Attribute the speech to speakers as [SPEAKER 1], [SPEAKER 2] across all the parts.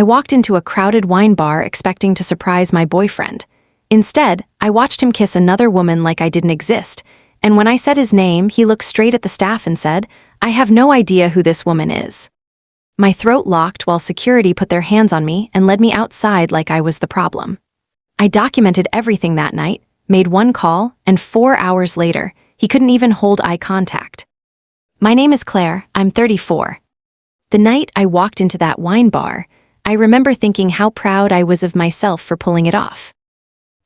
[SPEAKER 1] I walked into a crowded wine bar expecting to surprise my boyfriend. Instead, I watched him kiss another woman like I didn't exist, and when I said his name, he looked straight at the staff and said, "I have no idea who this woman is." My throat locked while security put their hands on me and led me outside like I was the problem. I documented everything that night, made one call, and 4 hours later, he couldn't even hold eye contact. My name is Claire, I'm 34. The night I walked into that wine bar, I remember thinking how proud I was of myself for pulling it off.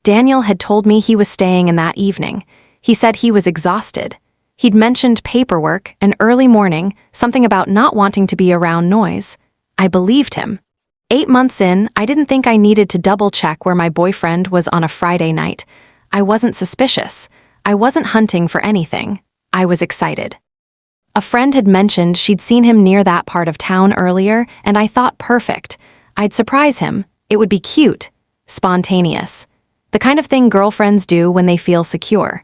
[SPEAKER 1] Daniel had told me he was staying in that evening. He said he was exhausted. He'd mentioned paperwork, an early morning, something about not wanting to be around noise. I believed him. 8 months in, I didn't think I needed to double-check where my boyfriend was on a Friday night. I wasn't suspicious. I wasn't hunting for anything. I was excited. A friend had mentioned she'd seen him near that part of town earlier, and I thought perfect. I'd surprise him. It would be cute, spontaneous. The kind of thing girlfriends do when they feel secure.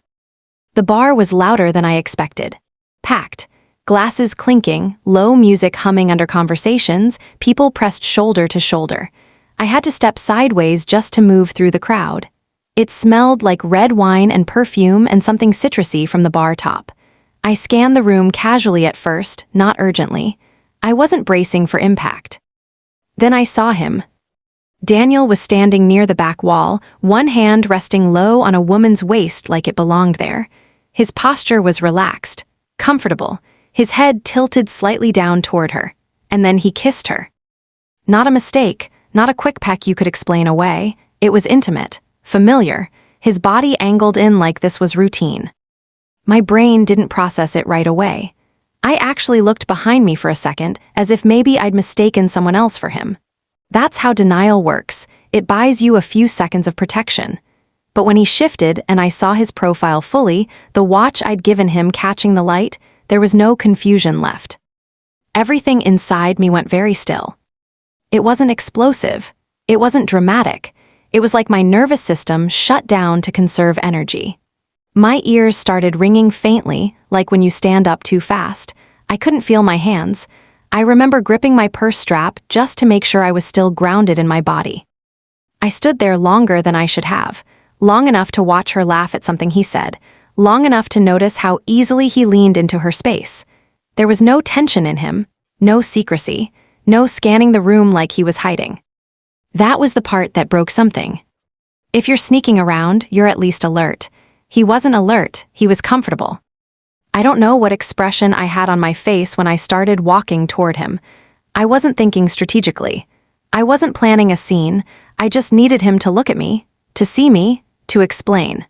[SPEAKER 1] The bar was louder than I expected. Packed. Glasses clinking, low music humming under conversations, people pressed shoulder to shoulder. I had to step sideways just to move through the crowd. It smelled like red wine and perfume and something citrusy from the bar top. I scanned the room casually at first, not urgently. I wasn't bracing for impact. Then I saw him. Daniel was standing near the back wall, one hand resting low on a woman's waist like it belonged there. His posture was relaxed, comfortable, his head tilted slightly down toward her, and then he kissed her. Not a mistake, not a quick peck you could explain away. It was intimate, familiar, his body angled in like this was routine. My brain didn't process it right away. I actually looked behind me for a second, as if maybe I'd mistaken someone else for him. That's how denial works. It buys you a few seconds of protection. But when he shifted and I saw his profile fully, the watch I'd given him catching the light, there was no confusion left. Everything inside me went very still. It wasn't explosive. It wasn't dramatic. It was like my nervous system shut down to conserve energy. My ears started ringing faintly, like when you stand up too fast. I couldn't feel my hands. I remember gripping my purse strap just to make sure I was still grounded in my body. I stood there longer than I should have, long enough to watch her laugh at something he said, long enough to notice how easily he leaned into her space. There was no tension in him, no secrecy, no scanning the room like he was hiding. That was the part that broke something. If you're sneaking around, you're at least alert. He wasn't alert, he was comfortable. I don't know what expression I had on my face when I started walking toward him. I wasn't thinking strategically. I wasn't planning a scene. I just needed him to look at me, to see me, to explain.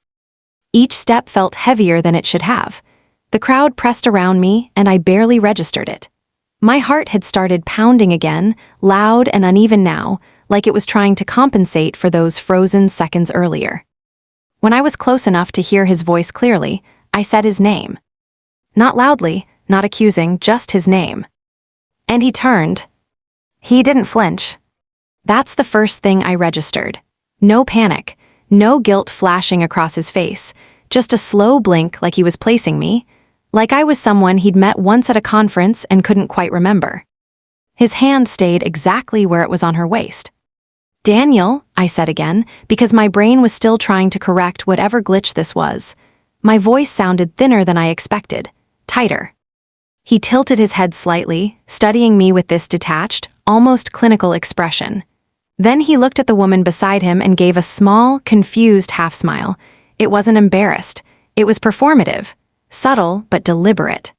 [SPEAKER 1] Each step felt heavier than it should have. The crowd pressed around me, and I barely registered it. My heart had started pounding again, loud and uneven now, like it was trying to compensate for those frozen seconds earlier. When I was close enough to hear his voice clearly, I said his name. Not loudly, not accusing, just his name. And he turned. He didn't flinch. That's the first thing I registered. No panic, no guilt flashing across his face, just a slow blink like he was placing me, like I was someone he'd met once at a conference and couldn't quite remember. His hand stayed exactly where it was on her waist. "Daniel," I said again, because my brain was still trying to correct whatever glitch this was. My voice sounded thinner than I expected, tighter. He tilted his head slightly, studying me with this detached, almost clinical expression. Then he looked at the woman beside him and gave a small, confused half-smile. It wasn't embarrassed. It was performative, subtle but deliberate.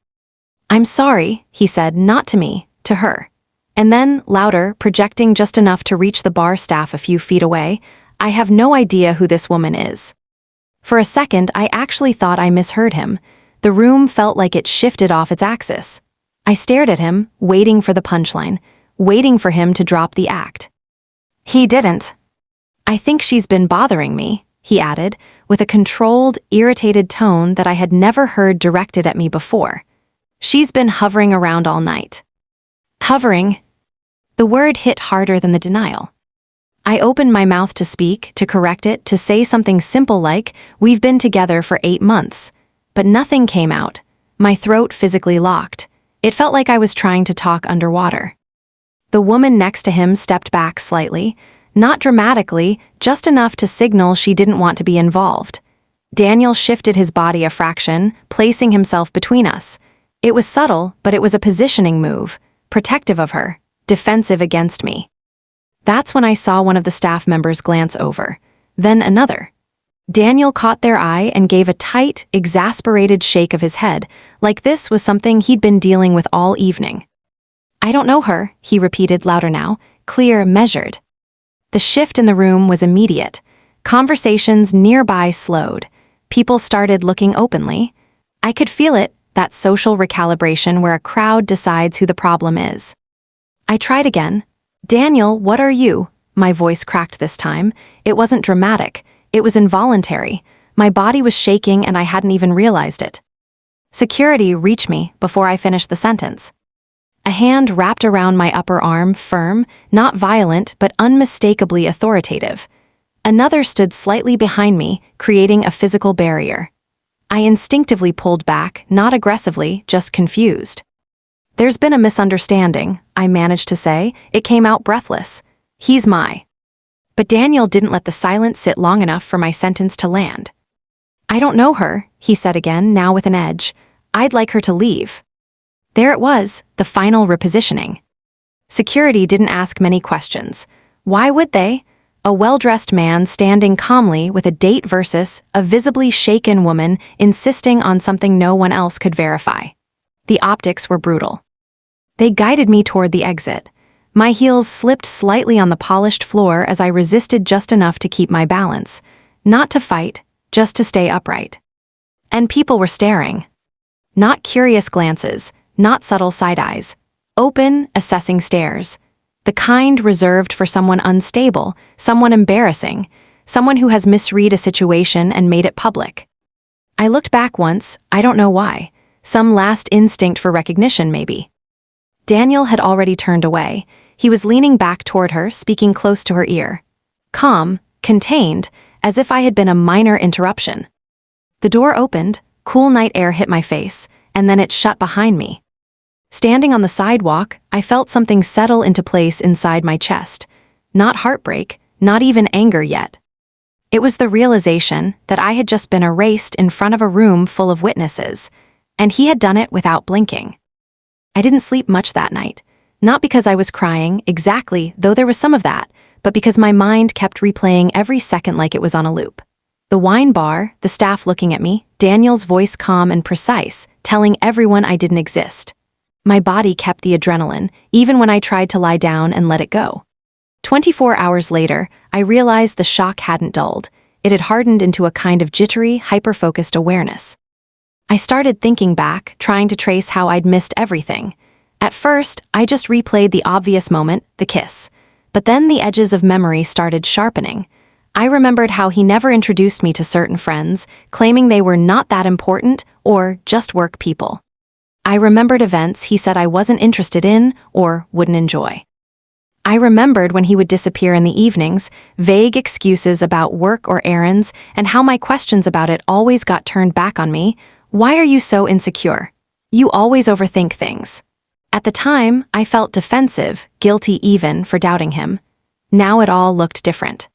[SPEAKER 1] "I'm sorry," he said, not to me, to her. And then, louder, projecting just enough to reach the bar staff a few feet away, "I have no idea who this woman is." For a second, I actually thought I misheard him. The room felt like it shifted off its axis. I stared at him, waiting for the punchline, waiting for him to drop the act. He didn't. "I think she's been bothering me," he added, with a controlled, irritated tone that I had never heard directed at me before. "She's been hovering around all night." Hovering. The word hit harder than the denial. I opened my mouth to speak, to correct it, to say something simple like, "We've been together for 8 months." But nothing came out. My throat physically locked. It felt like I was trying to talk underwater. The woman next to him stepped back slightly, not dramatically, just enough to signal she didn't want to be involved. Daniel shifted his body a fraction, placing himself between us. It was subtle, but it was a positioning move, protective of her, defensive against me. That's when I saw one of the staff members glance over, then another. Daniel caught their eye and gave a tight, exasperated shake of his head, like this was something he'd been dealing with all evening. "I don't know her," he repeated louder now, clear, measured. The shift in the room was immediate. Conversations nearby slowed. People started looking openly. I could feel it, that social recalibration where a crowd decides who the problem is. I tried again. "Daniel, what are you?" My voice cracked this time. It wasn't dramatic. It was involuntary. My body was shaking and I hadn't even realized it. Security reached me before I finished the sentence. A hand wrapped around my upper arm, firm, not violent, but unmistakably authoritative. Another stood slightly behind me, creating a physical barrier. I instinctively pulled back, not aggressively, just confused. "There's been a misunderstanding," I managed to say. It came out breathless. "He's my..." But Daniel didn't let the silence sit long enough for my sentence to land. "I don't know her," he said again, now with an edge. "I'd like her to leave." There it was, the final repositioning. Security didn't ask many questions. Why would they? A well-dressed man standing calmly with a date versus a visibly shaken woman insisting on something no one else could verify. The optics were brutal. They guided me toward the exit. My heels slipped slightly on the polished floor as I resisted just enough to keep my balance. Not to fight, just to stay upright. And people were staring. Not curious glances, not subtle side eyes. Open, assessing stares. The kind reserved for someone unstable, someone embarrassing, someone who has misread a situation and made it public. I looked back once, I don't know why. Some last instinct for recognition, maybe. Daniel had already turned away. He was leaning back toward her, speaking close to her ear. Calm, contained, as if I had been a minor interruption. The door opened, cool night air hit my face, and then it shut behind me. Standing on the sidewalk, I felt something settle into place inside my chest. Not heartbreak, not even anger yet. It was the realization that I had just been erased in front of a room full of witnesses, and he had done it without blinking. I didn't sleep much that night, not because I was crying, exactly, though there was some of that, but because my mind kept replaying every second like it was on a loop. The wine bar, the staff looking at me, Daniel's voice calm and precise, telling everyone I didn't exist. My body kept the adrenaline, even when I tried to lie down and let it go. 24 hours later, I realized the shock hadn't dulled. It had hardened into a kind of jittery, hyper-focused awareness. I started thinking back, trying to trace how I'd missed everything. At first, I just replayed the obvious moment, the kiss. But then the edges of memory started sharpening. I remembered how he never introduced me to certain friends, claiming they were not that important or just work people. I remembered events he said I wasn't interested in or wouldn't enjoy. I remembered when he would disappear in the evenings, vague excuses about work or errands, and how my questions about it always got turned back on me. "Why are you so insecure? You always overthink things." At the time, I felt defensive, guilty even for doubting him. Now it all looked different.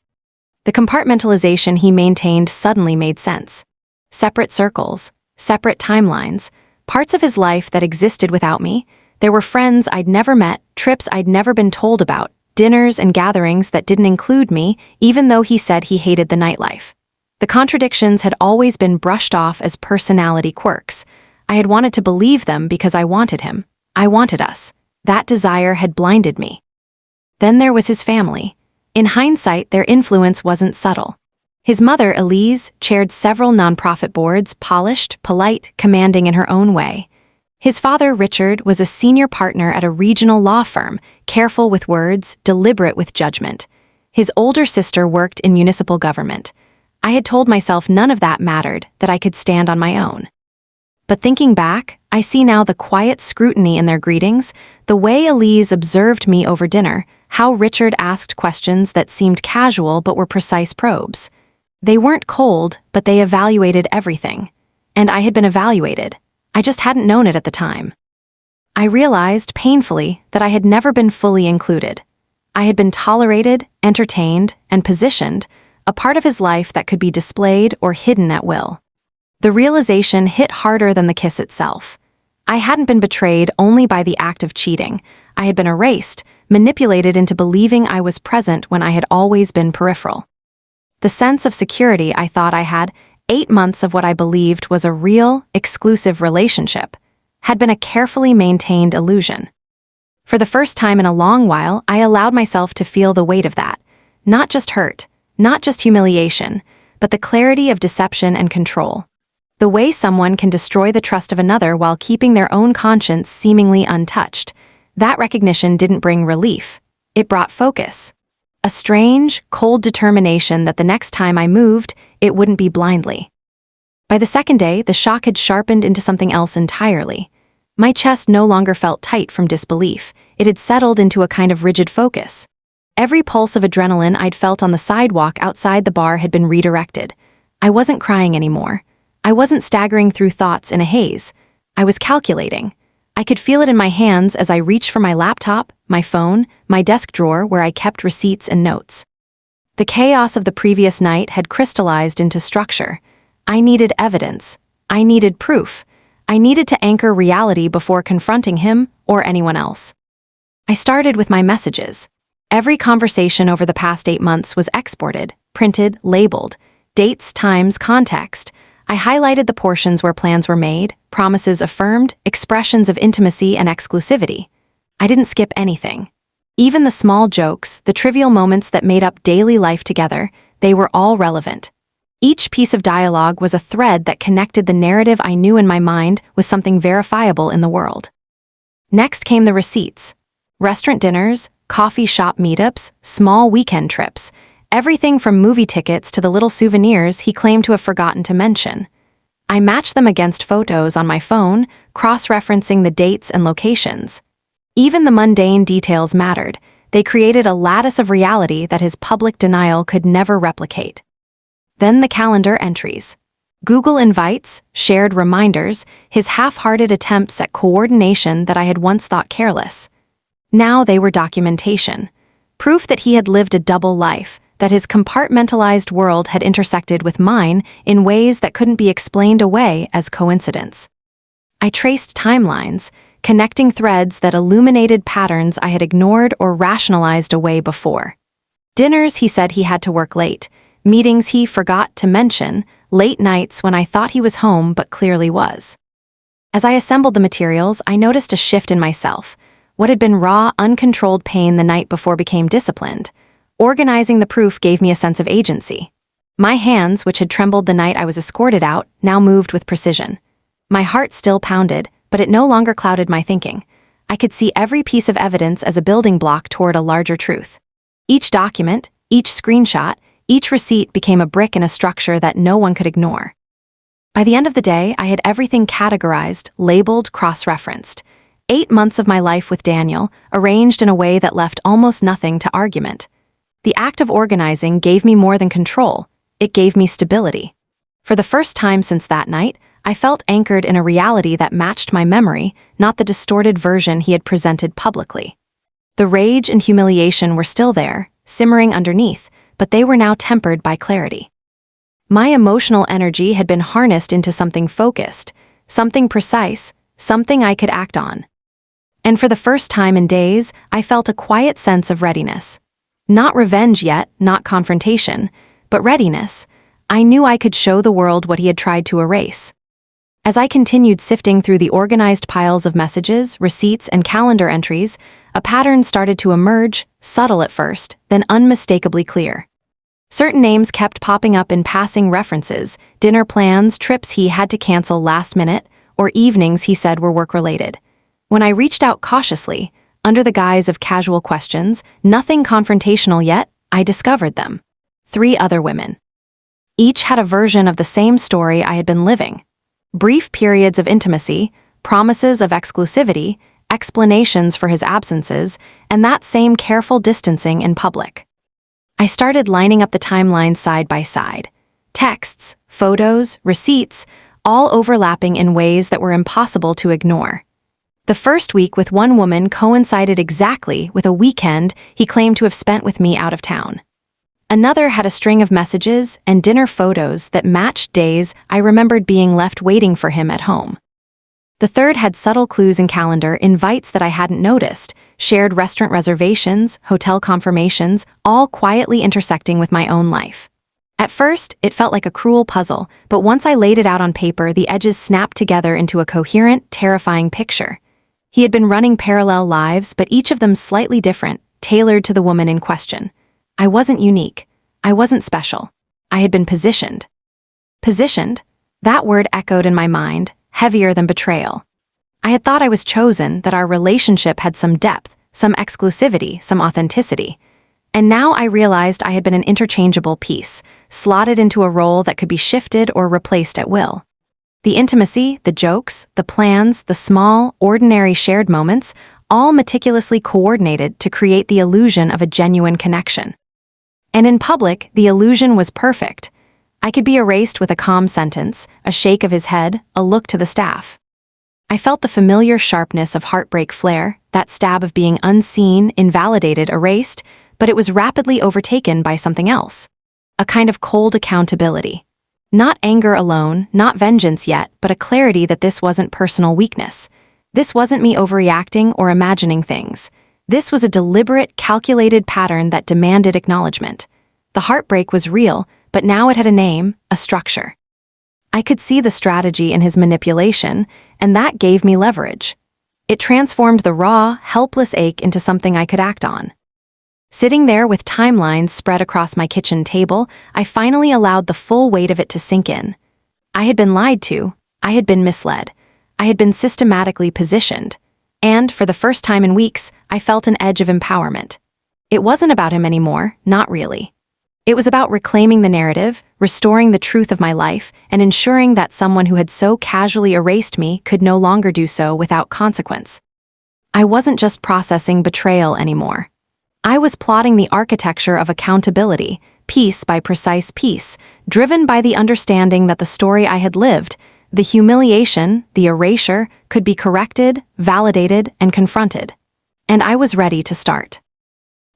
[SPEAKER 1] The compartmentalization he maintained suddenly made sense. Separate circles, separate timelines, parts of his life that existed without me. There were friends I'd never met, trips I'd never been told about, dinners and gatherings that didn't include me, even though he said he hated the nightlife. The contradictions had always been brushed off as personality quirks. I had wanted to believe them because I wanted him. I wanted us. That desire had blinded me. Then there was his family. In hindsight, their influence wasn't subtle. His mother, Elise, chaired several nonprofit boards, polished, polite, commanding in her own way. His father, Richard, was a senior partner at a regional law firm, careful with words, deliberate with judgment. His older sister worked in municipal government. I had told myself none of that mattered, that I could stand on my own. But thinking back, I see now the quiet scrutiny in their greetings, the way Elise observed me over dinner, how Richard asked questions that seemed casual but were precise probes. They weren't cold, but they evaluated everything. And I had been evaluated. I just hadn't known it at the time. I realized, painfully, that I had never been fully included. I had been tolerated, entertained, and positioned, a part of his life that could be displayed or hidden at will. The realization hit harder than the kiss itself. I hadn't been betrayed only by the act of cheating. I had been erased, manipulated into believing I was present when I had always been peripheral. The sense of security I thought I had, 8 months of what I believed was a real, exclusive relationship, had been a carefully maintained illusion. For the first time in a long while, I allowed myself to feel the weight of that. Not just hurt, not just humiliation, but the clarity of deception and control. The way someone can destroy the trust of another while keeping their own conscience seemingly untouched. That recognition didn't bring relief. It brought focus. A strange, cold determination that the next time I moved, it wouldn't be blindly. By the second day, the shock had sharpened into something else entirely. My chest no longer felt tight from disbelief. It had settled into a kind of rigid focus. Every pulse of adrenaline I'd felt on the sidewalk outside the bar had been redirected. I wasn't crying anymore. I wasn't staggering through thoughts in a haze. I was calculating. I could feel it in my hands as I reached for my laptop, my phone, my desk drawer where I kept receipts and notes. The chaos of the previous night had crystallized into structure. I needed evidence. I needed proof. I needed to anchor reality before confronting him or anyone else. I started with my messages. Every conversation over the past 8 months was exported, printed, labeled. Dates, times, context. I highlighted the portions where plans were made, promises affirmed, expressions of intimacy and exclusivity. I didn't skip anything. Even the small jokes, the trivial moments that made up daily life together, they were all relevant. Each piece of dialogue was a thread that connected the narrative I knew in my mind with something verifiable in the world. Next came the receipts. Restaurant dinners, coffee shop meetups, small weekend trips. Everything from movie tickets to the little souvenirs he claimed to have forgotten to mention. I matched them against photos on my phone, cross-referencing the dates and locations. Even the mundane details mattered. They created a lattice of reality that his public denial could never replicate. Then the calendar entries. Google invites, shared reminders, his half-hearted attempts at coordination that I had once thought careless. Now they were documentation. Proof that he had lived a double life, that his compartmentalized world had intersected with mine in ways that couldn't be explained away as coincidence. I traced timelines, connecting threads that illuminated patterns I had ignored or rationalized away before. Dinners he said he had to work late, meetings he forgot to mention, late nights when I thought he was home but clearly was. As I assembled the materials, I noticed a shift in myself. What had been raw, uncontrolled pain the night before became disciplined. Organizing the proof gave me a sense of agency. My hands, which had trembled the night I was escorted out, now moved with precision. My heart still pounded, but it no longer clouded my thinking. I could see every piece of evidence as a building block toward a larger truth. Each document, each screenshot, each receipt became a brick in a structure that no one could ignore. By the end of the day, I had everything categorized, labeled, cross-referenced. 8 months of my life with Daniel, arranged in a way that left almost nothing to argument. The act of organizing gave me more than control. It gave me stability. For the first time since that night, I felt anchored in a reality that matched my memory, not the distorted version he had presented publicly. The rage and humiliation were still there, simmering underneath, but they were now tempered by clarity. My emotional energy had been harnessed into something focused, something precise, something I could act on. And for the first time in days, I felt a quiet sense of readiness. Not revenge yet, not confrontation, but readiness. I knew I could show the world what he had tried to erase. As I continued sifting through the organized piles of messages, receipts, and calendar entries, a pattern started to emerge, subtle at first, then unmistakably clear. Certain names kept popping up in passing references, dinner plans, trips he had to cancel last minute, or evenings he said were work-related. When I reached out cautiously, under the guise of casual questions, nothing confrontational yet, I discovered them. 3 other women. Each had a version of the same story I had been living. Brief periods of intimacy, promises of exclusivity, explanations for his absences, and that same careful distancing in public. I started lining up the timelines side by side. Texts, photos, receipts, all overlapping in ways that were impossible to ignore. The first week with one woman coincided exactly with a weekend he claimed to have spent with me out of town. Another had a string of messages and dinner photos that matched days I remembered being left waiting for him at home. The third had subtle clues in calendar invites that I hadn't noticed, shared restaurant reservations, hotel confirmations, all quietly intersecting with my own life. At first, it felt like a cruel puzzle, but once I laid it out on paper, the edges snapped together into a coherent, terrifying picture. He had been running parallel lives, but each of them slightly different, tailored to the woman in question. I wasn't unique. I wasn't special. I had been positioned. Positioned? That word echoed in my mind, heavier than betrayal. I had thought I was chosen, that our relationship had some depth, some exclusivity, some authenticity. And now I realized I had been an interchangeable piece, slotted into a role that could be shifted or replaced at will. The intimacy, the jokes, the plans, the small, ordinary shared moments, all meticulously coordinated to create the illusion of a genuine connection. And in public, the illusion was perfect. I could be erased with a calm sentence, a shake of his head, a look to the staff. I felt the familiar sharpness of heartbreak flare, that stab of being unseen, invalidated, erased, but it was rapidly overtaken by something else. A kind of cold accountability. Not anger alone, not vengeance yet, but a clarity that this wasn't personal weakness. This wasn't me overreacting or imagining things. This was a deliberate, calculated pattern that demanded acknowledgement. The heartbreak was real, but now it had a name, a structure. I could see the strategy in his manipulation, and that gave me leverage. It transformed the raw, helpless ache into something I could act on. Sitting there with timelines spread across my kitchen table, I finally allowed the full weight of it to sink in. I had been lied to. I had been misled. I had been systematically positioned. And, for the first time in weeks, I felt an edge of empowerment. It wasn't about him anymore, not really. It was about reclaiming the narrative, restoring the truth of my life, and ensuring that someone who had so casually erased me could no longer do so without consequence. I wasn't just processing betrayal anymore. I was plotting the architecture of accountability, piece by precise piece, driven by the understanding that the story I had lived, the humiliation, the erasure, could be corrected, validated, and confronted. And I was ready to start.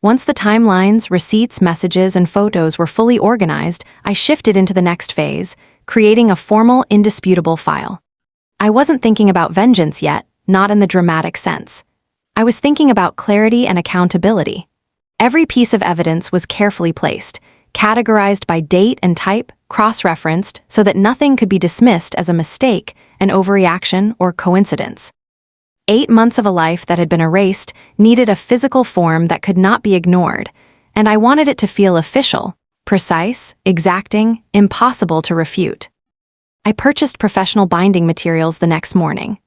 [SPEAKER 1] Once the timelines, receipts, messages, and photos were fully organized, I shifted into the next phase, creating a formal, indisputable file. I wasn't thinking about vengeance yet, not in the dramatic sense. I was thinking about clarity and accountability. Every piece of evidence was carefully placed, categorized by date and type, cross-referenced so that nothing could be dismissed as a mistake, an overreaction, or coincidence. 8 months of a life that had been erased needed a physical form that could not be ignored, and I wanted it to feel official, precise, exacting, impossible to refute. I purchased professional binding materials the next morning.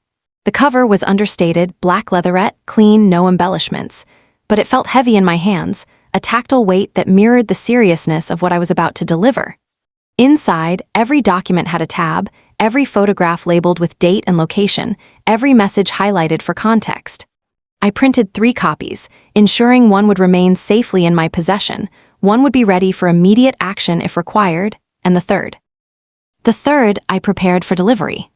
[SPEAKER 1] The cover was understated, black leatherette, clean, no embellishments, but it felt heavy in my hands, a tactile weight that mirrored the seriousness of what I was about to deliver. Inside, every document had a tab, every photograph labeled with date and location, every message highlighted for context. I printed 3 copies, ensuring one would remain safely in my possession, one would be ready for immediate action if required, and the third. The third I prepared for delivery.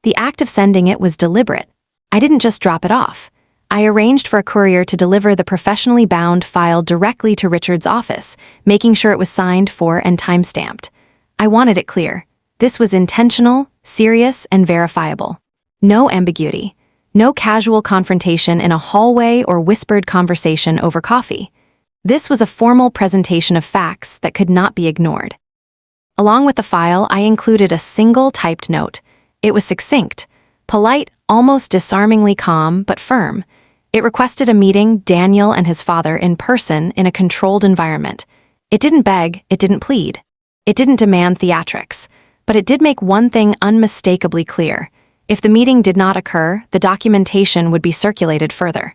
[SPEAKER 1] The act of sending it was deliberate. I didn't just drop it off. I arranged for a courier to deliver the professionally bound file directly to Richard's office, making sure it was signed for and time-stamped. I wanted it clear. This was intentional, serious, and verifiable. No ambiguity. No casual confrontation in a hallway or whispered conversation over coffee. This was a formal presentation of facts that could not be ignored. Along with the file, I included a single typed note. It was succinct, polite, almost disarmingly calm, but firm. It requested a meeting, Daniel and his father, in person in a controlled environment. It didn't beg, it didn't plead. It didn't demand theatrics, but it did make one thing unmistakably clear. If the meeting did not occur, the documentation would be circulated further.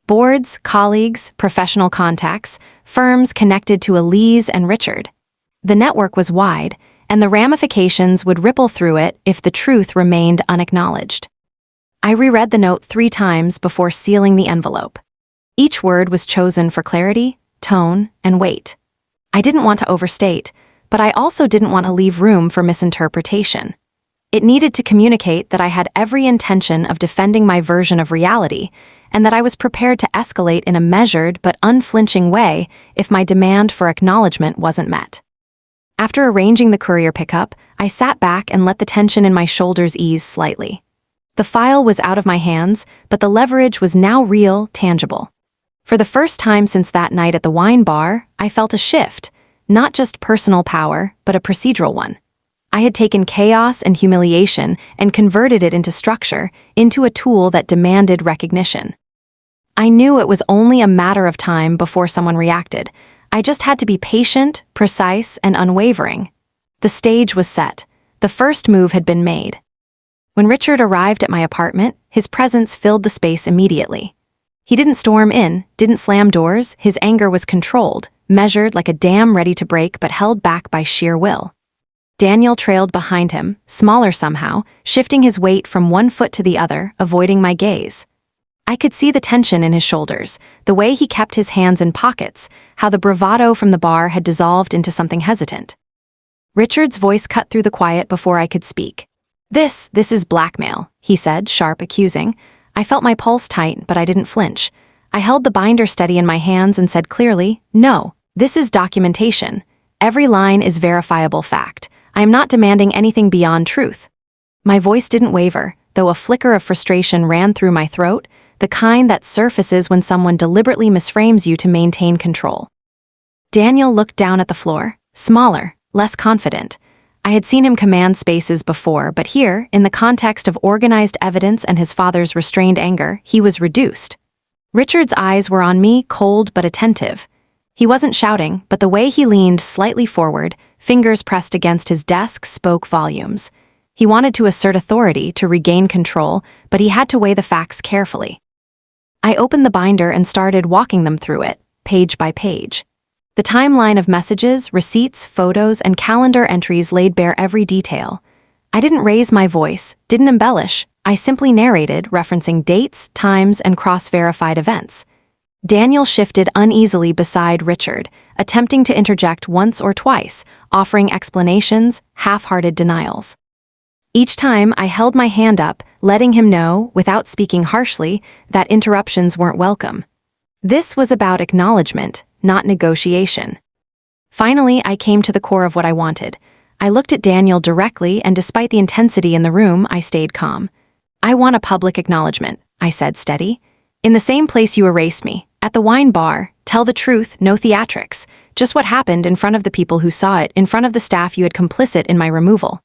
[SPEAKER 1] Boards, colleagues, professional contacts, firms connected to Elise and Richard. The network was wide, and the ramifications would ripple through it if the truth remained unacknowledged. I reread the note 3 times before sealing the envelope. Each word was chosen for clarity, tone, and weight. I didn't want to overstate, but I also didn't want to leave room for misinterpretation. It needed to communicate that I had every intention of defending my version of reality, and that I was prepared to escalate in a measured but unflinching way if my demand for acknowledgement wasn't met. After arranging the courier pickup, I sat back and let the tension in my shoulders ease slightly. The file was out of my hands, but the leverage was now real, tangible. For the first time since that night at the wine bar, I felt a shift, not just personal power, but a procedural one. I had taken chaos and humiliation and converted it into structure, into a tool that demanded recognition. I knew it was only a matter of time before someone reacted. I just had to be patient, precise, and unwavering. The stage was set. The first move had been made. When Richard arrived at my apartment, his presence filled the space immediately. He didn't storm in, didn't slam doors. His anger was controlled, measured like a dam ready to break but held back by sheer will. Daniel trailed behind him, smaller somehow, shifting his weight from one foot to the other, avoiding my gaze. I could see the tension in his shoulders, the way he kept his hands in pockets, how the bravado from the bar had dissolved into something hesitant. Richard's voice cut through the quiet before I could speak. This is blackmail," he said, sharp, accusing. I felt my pulse tight, but I didn't flinch. I held the binder steady in my hands and said clearly, "No, this is documentation. Every line is verifiable fact. I am not demanding anything beyond truth." My voice didn't waver, though a flicker of frustration ran through my throat, the kind that surfaces when someone deliberately misframes you to maintain control. Daniel looked down at the floor, smaller, less confident. I had seen him command spaces before, but here, in the context of organized evidence and his father's restrained anger, he was reduced. Richard's eyes were on me, cold but attentive. He wasn't shouting, but the way he leaned slightly forward, fingers pressed against his desk, spoke volumes. He wanted to assert authority, to regain control, but he had to weigh the facts carefully. I opened the binder and started walking them through it, page by page. The timeline of messages, receipts, photos, and calendar entries laid bare every detail. I didn't raise my voice, didn't embellish. I simply narrated, referencing dates, times, and cross-verified events. Daniel shifted uneasily beside Richard, attempting to interject once or twice, offering explanations, half-hearted denials. Each time, I held my hand up, letting him know, without speaking harshly, that interruptions weren't welcome. This was about acknowledgement, not negotiation. Finally, I came to the core of what I wanted. I looked at Daniel directly, and despite the intensity in the room, I stayed calm. "I want a public acknowledgement," I said, steady. "In the same place you erased me, at the wine bar. Tell the truth, no theatrics. Just what happened in front of the people who saw it, in front of the staff you had complicit in my removal."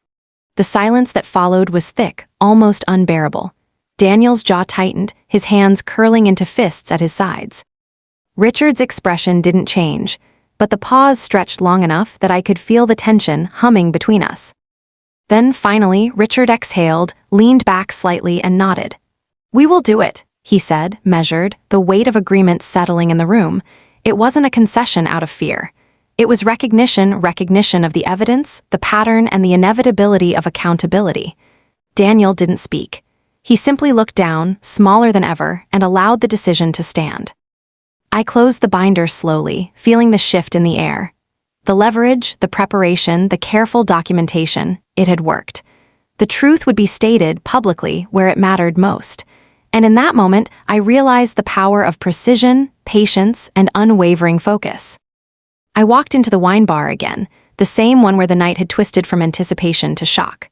[SPEAKER 1] The silence that followed was thick, almost unbearable. Daniel's jaw tightened, his hands curling into fists at his sides. Richard's expression didn't change, but the pause stretched long enough that I could feel the tension humming between us. Then, finally, Richard exhaled, leaned back slightly, and nodded. "We will do it," he said, measured, the weight of agreement settling in the room. It wasn't a concession out of fear. It was recognition of the evidence, the pattern, and the inevitability of accountability. Daniel didn't speak. He simply looked down, smaller than ever, and allowed the decision to stand. I closed the binder slowly, feeling the shift in the air. The leverage, the preparation, the careful documentation, it had worked. The truth would be stated publicly where it mattered most. And in that moment, I realized the power of precision, patience, and unwavering focus. I walked into the wine bar again, the same one where the night had twisted from anticipation to shock.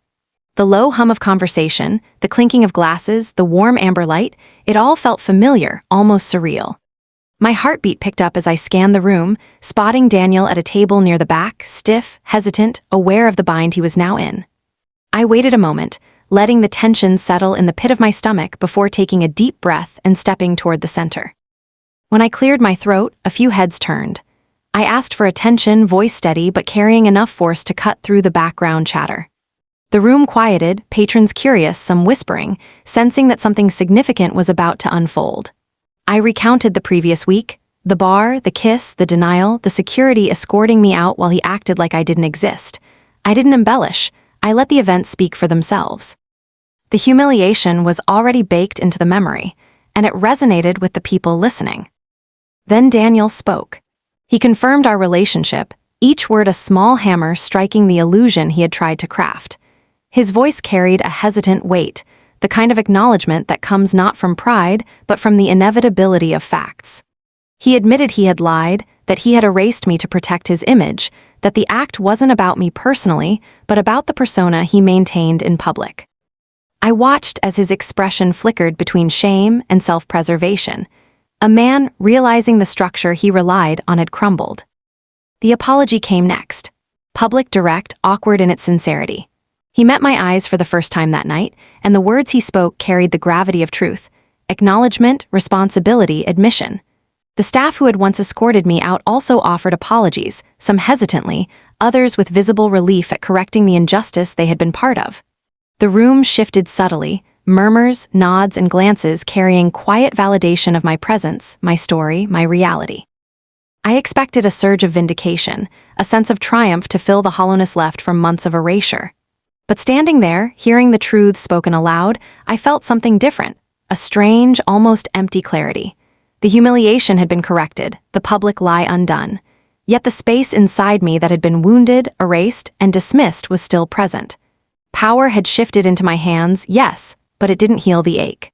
[SPEAKER 1] The low hum of conversation, the clinking of glasses, the warm amber light, it all felt familiar, almost surreal. My heartbeat picked up as I scanned the room, spotting Daniel at a table near the back, stiff, hesitant, aware of the bind he was now in. I waited a moment, letting the tension settle in the pit of my stomach before taking a deep breath and stepping toward the center. When I cleared my throat, a few heads turned. I asked for attention, voice steady but carrying enough force to cut through the background chatter. The room quieted, patrons curious, some whispering, sensing that something significant was about to unfold. I recounted the previous week, the bar, the kiss, the denial, the security escorting me out while he acted like I didn't exist. I didn't embellish. I let the events speak for themselves. The humiliation was already baked into the memory, and it resonated with the people listening. Then Daniel spoke. He confirmed our relationship, each word a small hammer striking the illusion he had tried to craft. His voice carried a hesitant weight, the kind of acknowledgement that comes not from pride, but from the inevitability of facts. He admitted he had lied, that he had erased me to protect his image, that the act wasn't about me personally, but about the persona he maintained in public. I watched as his expression flickered between shame and self-preservation. A man realizing the structure he relied on had crumbled. The apology came next. Public, direct, awkward in its sincerity. He met my eyes for the first time that night, and the words he spoke carried the gravity of truth. Acknowledgement, responsibility, admission. The staff who had once escorted me out also offered apologies, some hesitantly, others with visible relief at correcting the injustice they had been part of. The room shifted subtly, murmurs, nods, and glances carrying quiet validation of my presence, my story, my reality. I expected a surge of vindication, a sense of triumph to fill the hollowness left from months of erasure. But standing there, hearing the truths spoken aloud, I felt something different, a strange, almost empty clarity. The humiliation had been corrected, the public lie undone. Yet the space inside me that had been wounded, erased, and dismissed was still present. Power had shifted into my hands, yes, but it didn't heal the ache.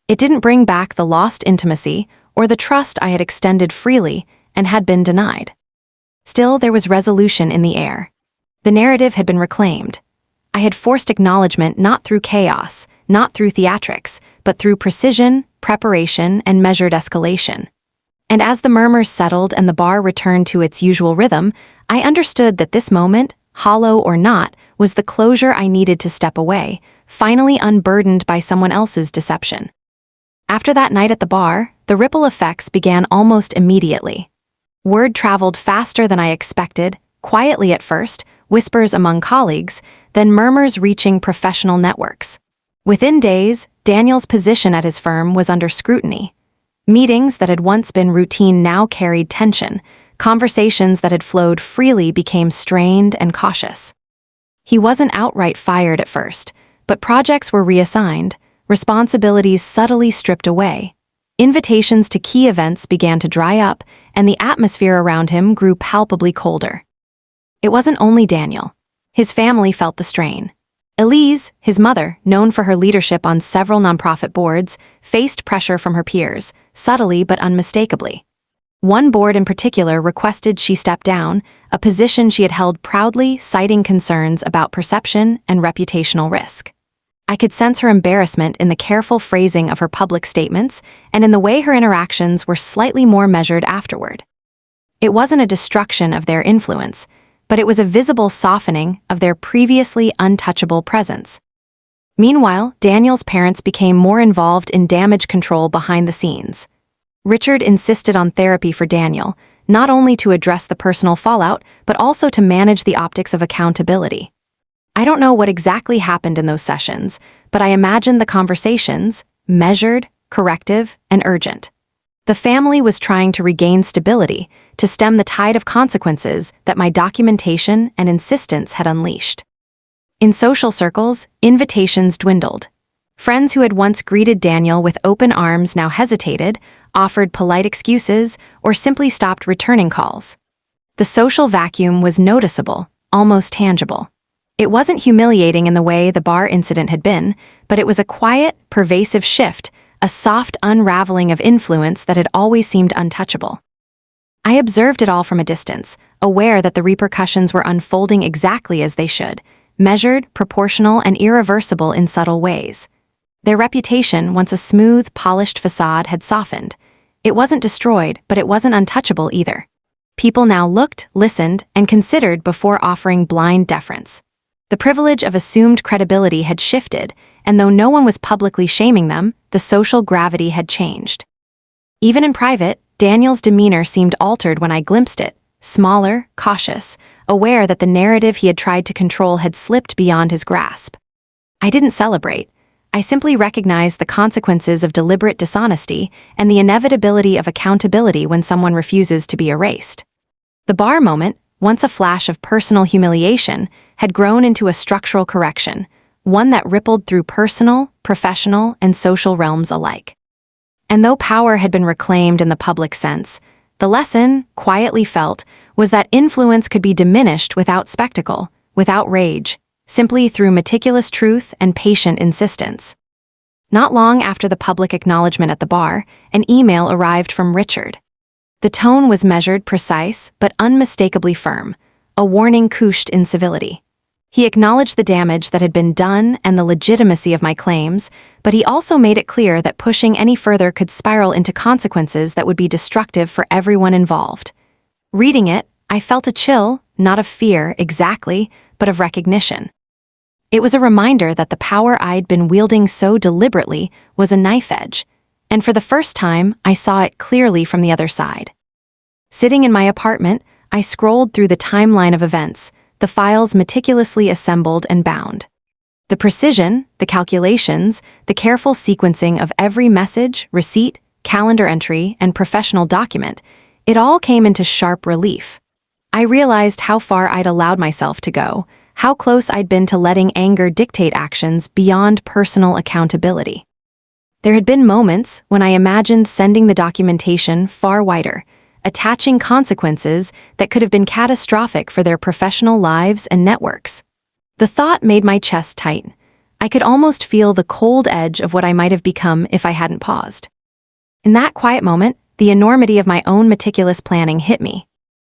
[SPEAKER 1] It didn't bring back the lost intimacy or the trust I had extended freely and had been denied. Still, there was resolution in the air. The narrative had been reclaimed. I had forced acknowledgement not through chaos, not through theatrics, but through precision, preparation, and measured escalation. And as the murmurs settled and the bar returned to its usual rhythm, I understood that this moment, hollow or not, was the closure I needed to step away, finally unburdened by someone else's deception. After that night at the bar, the ripple effects began almost immediately. Word traveled faster than I expected, quietly at first, whispers among colleagues, then murmurs reaching professional networks. Within days, Daniel's position at his firm was under scrutiny. Meetings that had once been routine now carried tension. Conversations that had flowed freely became strained and cautious. He wasn't outright fired at first, but projects were reassigned, responsibilities subtly stripped away. Invitations to key events began to dry up, and the atmosphere around him grew palpably colder. It wasn't only Daniel. His family felt the strain. Elise, his mother, known for her leadership on several nonprofit boards, faced pressure from her peers, subtly but unmistakably. One board in particular requested she step down, a position she had held proudly, citing concerns about perception and reputational risk. I could sense her embarrassment in the careful phrasing of her public statements and in the way her interactions were slightly more measured afterward. It wasn't a destruction of their influence, but it was a visible softening of their previously untouchable presence. Meanwhile, Daniel's parents became more involved in damage control behind the scenes. Richard insisted on therapy for Daniel, not only to address the personal fallout, but also to manage the optics of accountability. I don't know what exactly happened in those sessions, but I imagine the conversations, measured, corrective, and urgent. The family was trying to regain stability, to stem the tide of consequences that my documentation and insistence had unleashed. In social circles, invitations dwindled. Friends who had once greeted Daniel with open arms now hesitated, offered polite excuses, or simply stopped returning calls. The social vacuum was noticeable, almost tangible. It wasn't humiliating in the way the bar incident had been, but it was a quiet, pervasive shift, a soft unraveling of influence that had always seemed untouchable. I observed it all from a distance, aware that the repercussions were unfolding exactly as they should, measured, proportional, and irreversible in subtle ways. Their reputation, once a smooth, polished facade, had softened. It wasn't destroyed, but it wasn't untouchable either. People now looked, listened, and considered before offering blind deference. The privilege of assumed credibility had shifted, and though no one was publicly shaming them, the social gravity had changed. Even in private, Daniel's demeanor seemed altered when I glimpsed it, smaller, cautious, aware that the narrative he had tried to control had slipped beyond his grasp. I didn't celebrate. I simply recognized the consequences of deliberate dishonesty and the inevitability of accountability when someone refuses to be erased. The bar moment, once a flash of personal humiliation, had grown into a structural correction, one that rippled through personal, professional, and social realms alike. And though power had been reclaimed in the public sense, the lesson, quietly felt, was that influence could be diminished without spectacle, without rage, simply through meticulous truth and patient insistence. Not long after the public acknowledgement at the bar, an email arrived from Richard. The tone was measured, precise, but unmistakably firm, a warning couched in civility. He acknowledged the damage that had been done and the legitimacy of my claims, but he also made it clear that pushing any further could spiral into consequences that would be destructive for everyone involved. Reading it, I felt a chill, not of fear exactly, but of recognition. It was a reminder that the power I'd been wielding so deliberately was a knife edge, and for the first time, I saw it clearly from the other side. Sitting in my apartment, I scrolled through the timeline of events, the files meticulously assembled and bound. The precision, the calculations, the careful sequencing of every message, receipt, calendar entry, and professional document, it all came into sharp relief. I realized how far I'd allowed myself to go, how close I'd been to letting anger dictate actions beyond personal accountability. There had been moments when I imagined sending the documentation far wider, attaching consequences that could have been catastrophic for their professional lives and networks. The thought made my chest tighten. I could almost feel the cold edge of what I might have become if I hadn't paused. In that quiet moment, the enormity of my own meticulous planning hit me.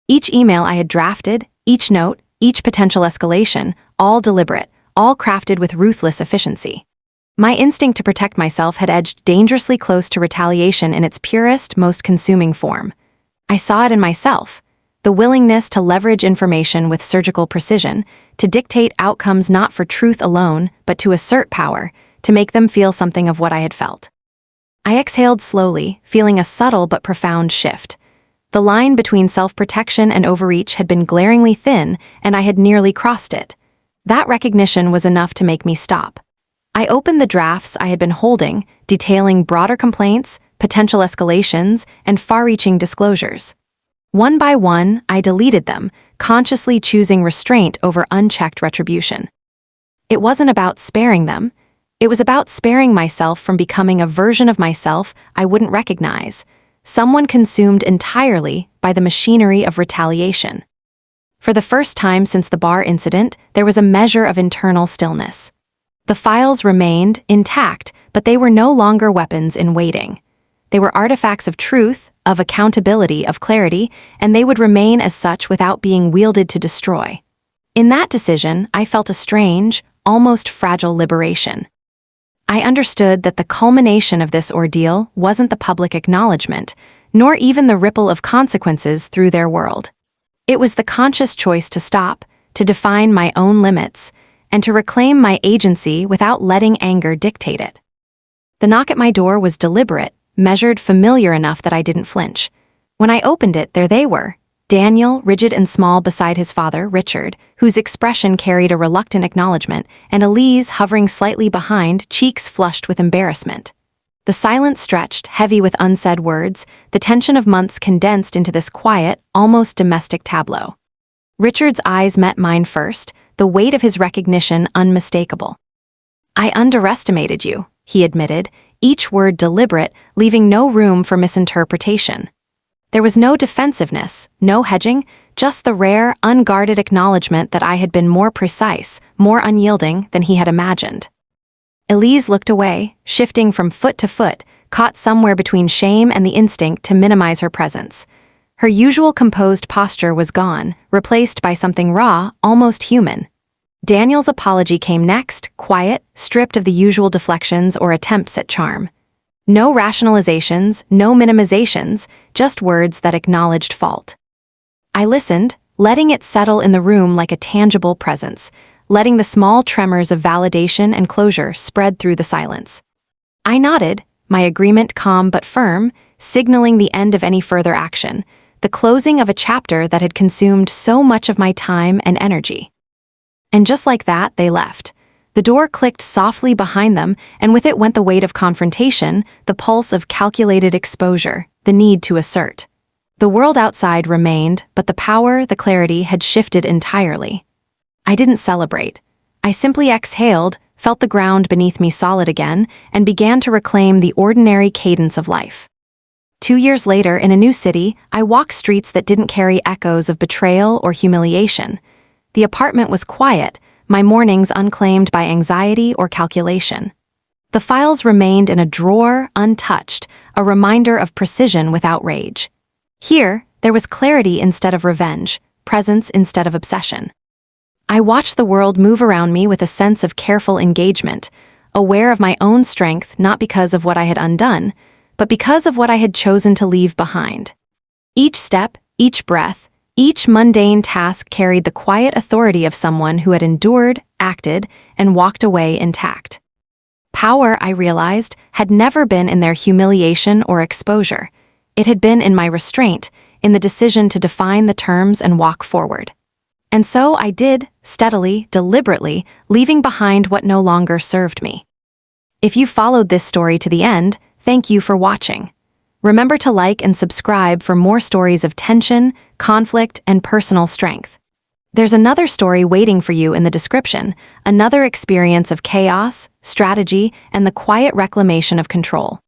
[SPEAKER 1] Each email I had drafted, each note, each potential escalation, all deliberate, all crafted with ruthless efficiency. My instinct to protect myself had edged dangerously close to retaliation in its purest, most consuming form. I saw it in myself, the willingness to leverage information with surgical precision, to dictate outcomes not for truth alone, but to assert power, to make them feel something of what I had felt. I exhaled slowly, feeling a subtle but profound shift. The line between self-protection and overreach had been glaringly thin, and I had nearly crossed it. That recognition was enough to make me stop. I opened the drafts I had been holding, detailing broader complaints, potential escalations, and far-reaching disclosures. One by one, I deleted them, consciously choosing restraint over unchecked retribution. It wasn't about sparing them. It was about sparing myself from becoming a version of myself I wouldn't recognize, someone consumed entirely by the machinery of retaliation. For the first time since the bar incident, there was a measure of internal stillness. The files remained intact, but they were no longer weapons in waiting. They were artifacts of truth, of accountability, of clarity, and they would remain as such without being wielded to destroy. In that decision, I felt a strange, almost fragile liberation. I understood that the culmination of this ordeal wasn't the public acknowledgement, nor even the ripple of consequences through their world. It was the conscious choice to stop, to define my own limits, and to reclaim my agency without letting anger dictate it. The knock at my door was deliberate, measured, familiar enough that I didn't flinch. When I opened it, there they were, Daniel, rigid and small beside his father, Richard, whose expression carried a reluctant acknowledgement, and Elise hovering slightly behind, cheeks flushed with embarrassment. The silence stretched, heavy with unsaid words, the tension of months condensed into this quiet, almost domestic tableau. Richard's eyes met mine first, the weight of his recognition unmistakable. "I underestimated you," he admitted, each word deliberate, leaving no room for misinterpretation. There was no defensiveness, no hedging, just the rare, unguarded acknowledgement that I had been more precise, more unyielding than he had imagined. Elise looked away, shifting from foot to foot, caught somewhere between shame and the instinct to minimize her presence. Her usual composed posture was gone, replaced by something raw, almost human. Daniel's apology came next, quiet, stripped of the usual deflections or attempts at charm. No rationalizations, no minimizations, just words that acknowledged fault. I listened, letting it settle in the room like a tangible presence, letting the small tremors of validation and closure spread through the silence. I nodded, my agreement calm but firm, signaling the end of any further action, the closing of a chapter that had consumed so much of my time and energy. And just like that, they left. The door clicked softly behind them, and with it went the weight of confrontation, the pulse of calculated exposure, the need to assert. The world outside remained, but the power, the clarity had shifted entirely. I didn't celebrate. I simply exhaled, felt the ground beneath me solid again, and began to reclaim the ordinary cadence of life. 2 years later, in a new city, I walked streets that didn't carry echoes of betrayal or humiliation. The apartment was quiet, my mornings unclaimed by anxiety or calculation. The files remained in a drawer, untouched, a reminder of precision without rage. Here, there was clarity instead of revenge, presence instead of obsession. I watched the world move around me with a sense of careful engagement, aware of my own strength not because of what I had undone, but because of what I had chosen to leave behind. Each step, each breath, each mundane task carried the quiet authority of someone who had endured, acted, and walked away intact. Power, I realized, had never been in their humiliation or exposure. It had been in my restraint, in the decision to define the terms and walk forward. And so I did, steadily, deliberately, leaving behind what no longer served me. If you followed this story to the end, thank you for watching. Remember to like and subscribe for more stories of tension, conflict, and personal strength. There's another story waiting for you in the description, another experience of chaos, strategy, and the quiet reclamation of control.